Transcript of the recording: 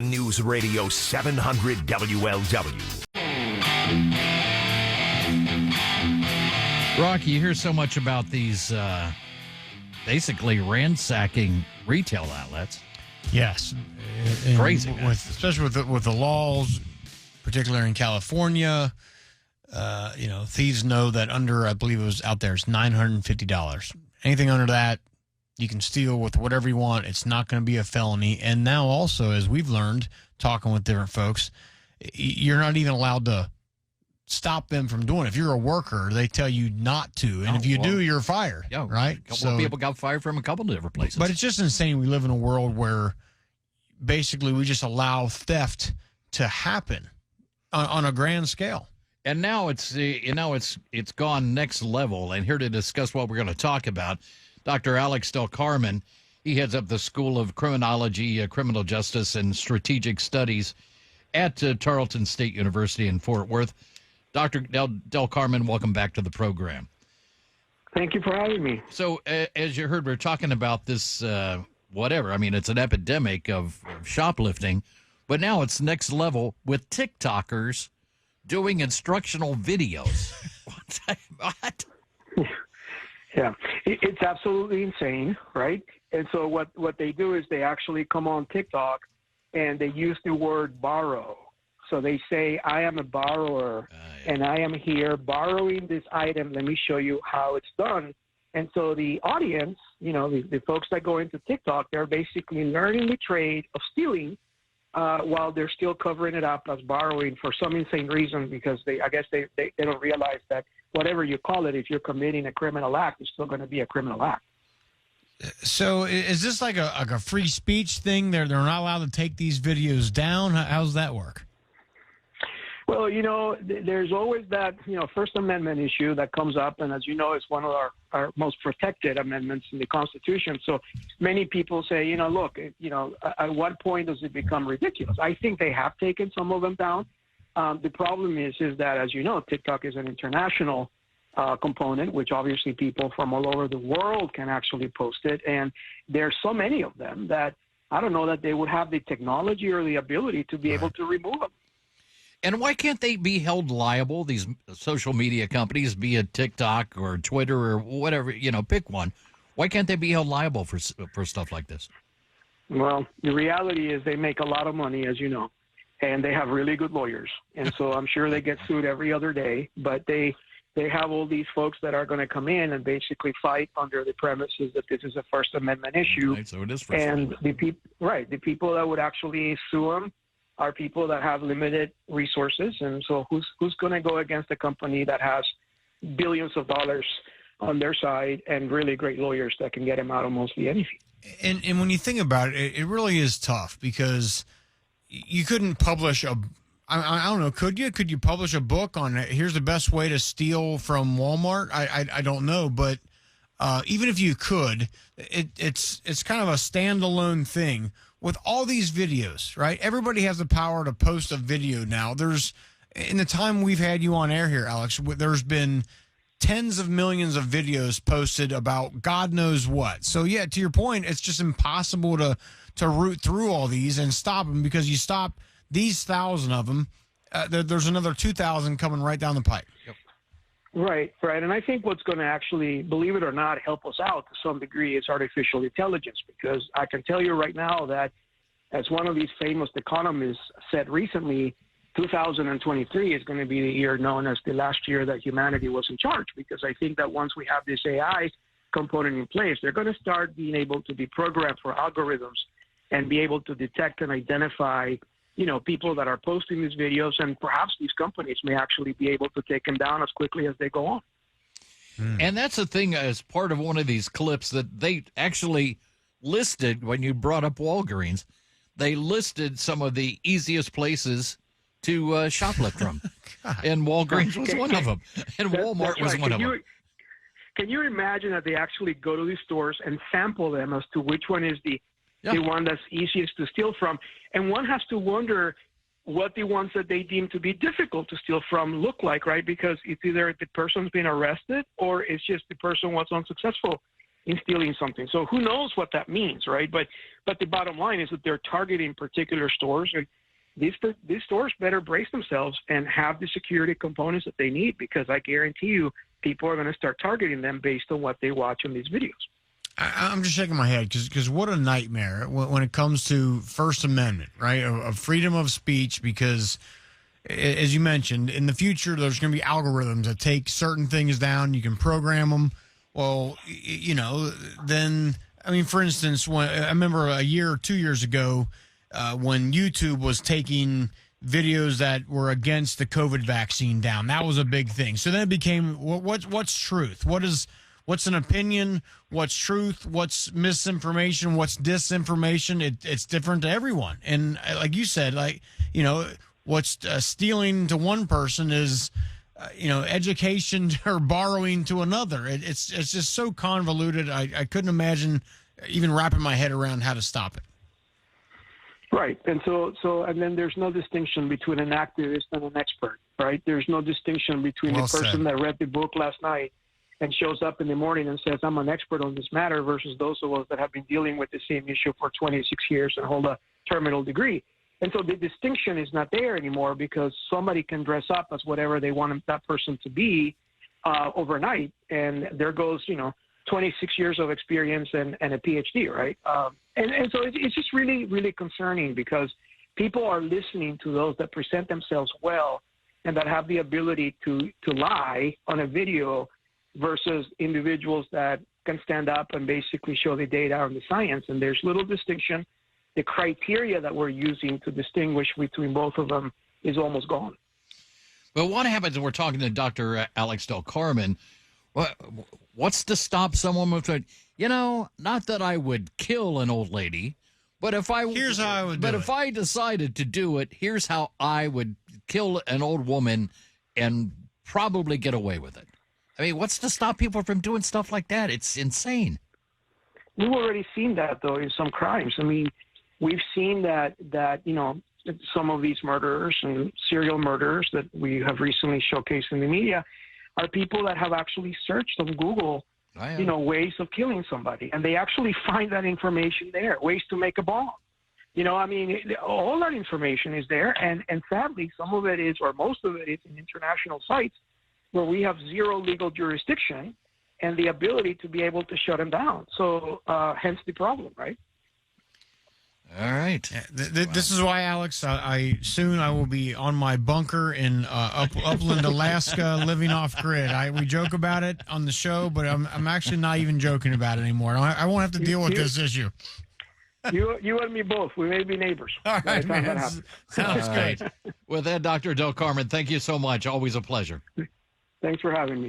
News Radio 700 WLW. Rocky, you hear so much about these basically ransacking retail outlets. Yes. Crazy. Especially with the laws, particularly in California, thieves know that under, I believe it was out there, it's $950. Anything under that, you can steal with whatever you want. It's not going to be a felony. And now also, as we've learned, talking with different folks, you're not even allowed to stop them from doing it. If you're a worker, they tell you not to. And if you do, you're fired. Yeah, right? A couple of people got fired from a couple of different places. But it's just insane. We live in a world where basically we just allow theft to happen on a grand scale. And now it's gone next level. And here to discuss what we're going to talk about, Dr. Alex Del Carmen. He heads up the School of Criminology, Criminal Justice, and Strategic Studies at Tarleton State University in Fort Worth. Dr. Del Carmen, welcome back to the program. Thank you for having me. So, as you heard, we're talking about this, it's an epidemic of shoplifting, but now it's next level with TikTokers doing instructional videos. What? Yeah, it's absolutely insane, right? And so what they do is they actually come on TikTok and they use the word borrow. So they say, I am a borrower and I am here borrowing this item. Let me show you how it's done. And so the audience, the folks that go into TikTok, they're basically learning the trade of stealing while they're still covering it up as borrowing for some insane reason, because they don't realize that whatever you call it, if you're committing a criminal act, it's still going to be a criminal act. So is this like a free speech thing? They're not allowed to take these videos down? How does that work? Well, there's always that, First Amendment issue that comes up. And as you know, it's one of our most protected amendments in the Constitution. So many people say, look, at what point does it become ridiculous? I think they have taken some of them down. The problem is that, as you know, TikTok is an international component, which obviously people from all over the world can actually post it. And there's so many of them that I don't know that they would have the technology or the ability to be able to remove them. And why can't they be held liable, these social media companies, be it TikTok or Twitter or whatever, pick one. Why can't they be held liable for stuff like this? Well, the reality is they make a lot of money, as you know, and they have really good lawyers. And so I'm sure they get sued every other day, but they have all these folks that are going to come in and basically fight under the premises that this is a First Amendment issue. Right, so it is First Amendment. And the people that would actually sue them are people that have limited resources. And so who's going to go against a company that has billions of dollars on their side and really great lawyers that can get them out of mostly anything? And when you think about it, it really is tough because you couldn't publish I don't know, could you? Could you publish a book on here's the best way to steal from Walmart? I don't know, but even if you could, it's kind of a standalone thing. With all these videos, right? Everybody has the power to post a video now. In the time we've had you on air here, Alex, there's been tens of millions of videos posted about God knows what. So, yeah, to your point, it's just impossible to root through all these and stop them because you stop these 1,000 of them, there's another 2,000 coming right down the pipe. Yep. Right. And I think what's going to actually, believe it or not, help us out to some degree is artificial intelligence, because I can tell you right now that, as one of these famous economists said recently, 2023 is going to be the year known as the last year that humanity was in charge, because I think that once we have this AI component in place, they're going to start being able to be programmed for algorithms and be able to detect and identify people that are posting these videos, and perhaps these companies may actually be able to take them down as quickly as they go on. And that's the thing, as part of one of these clips that they actually listed when you brought up Walgreens, they listed some of the easiest places to shoplift from. And Walgreens was one of them. And Walmart was one of them. Can you imagine that they actually go to these stores and sample them as to which one is the one that's easiest to steal from? And one has to wonder what the ones that they deem to be difficult to steal from look like, right? Because it's either the person's been arrested or it's just the person was unsuccessful in stealing something. So who knows what that means, right? But the bottom line is that they're targeting particular stores, and these stores better brace themselves and have the security components that they need, because I guarantee you people are going to start targeting them based on what they watch on these videos. I'm just shaking my head because what a nightmare when it comes to First Amendment, right, of freedom of speech, because as you mentioned, in the future, there's going to be algorithms that take certain things down. You can program them. Well, then, I mean, for instance, when I remember a year or 2 years ago when YouTube was taking videos that were against the COVID vaccine down. That was a big thing. So then it became, what's truth? What's an opinion? What's truth? What's misinformation? What's disinformation? It's different to everyone. And like you said, what's stealing to one person is, education or borrowing to another. It's just so convoluted. I couldn't imagine even wrapping my head around how to stop it. Right. And and then there's no distinction between an activist and an expert, right? There's no distinction between the person that read the book last night and shows up in the morning and says, I'm an expert on this matter, versus those of us that have been dealing with the same issue for 26 years and hold a terminal degree. And so the distinction is not there anymore, because somebody can dress up as whatever they want that person to be overnight. And there goes, 26 years of experience and a PhD, right? And so it's just really, really concerning, because people are listening to those that present themselves well and that have the ability to lie on a video, versus individuals that can stand up and basically show the data and the science. And there's little distinction. The criteria that we're using to distinguish between both of them is almost gone. But what happens when we're talking to Dr. Alex Del Carmen? What's to stop someone from saying, not that I would kill an old lady, but if I here's how I would. But if I decided to do it, here's how I would kill an old woman and probably get away with it. I mean, what's to stop people from doing stuff like that? It's insane. We've already seen that, though, in some crimes. I mean, we've seen that some of these murderers and serial murderers that we have recently showcased in the media are people that have actually searched on Google, ways of killing somebody. And they actually find that information there, ways to make a bomb. All that information is there. And sadly, some of it is, or most of it is, in international sites where we have zero legal jurisdiction and the ability to be able to shut them down. So hence the problem, right? All right. This is why, Alex, I will be on my bunker in upland Alaska, living off grid. We joke about it on the show, but I'm actually not even joking about it anymore. I won't have to deal with this issue. You and me both. We may be neighbors. All right, man. Sounds great. With that, Dr. Del Carmen, thank you so much. Always a pleasure. Thanks for having me.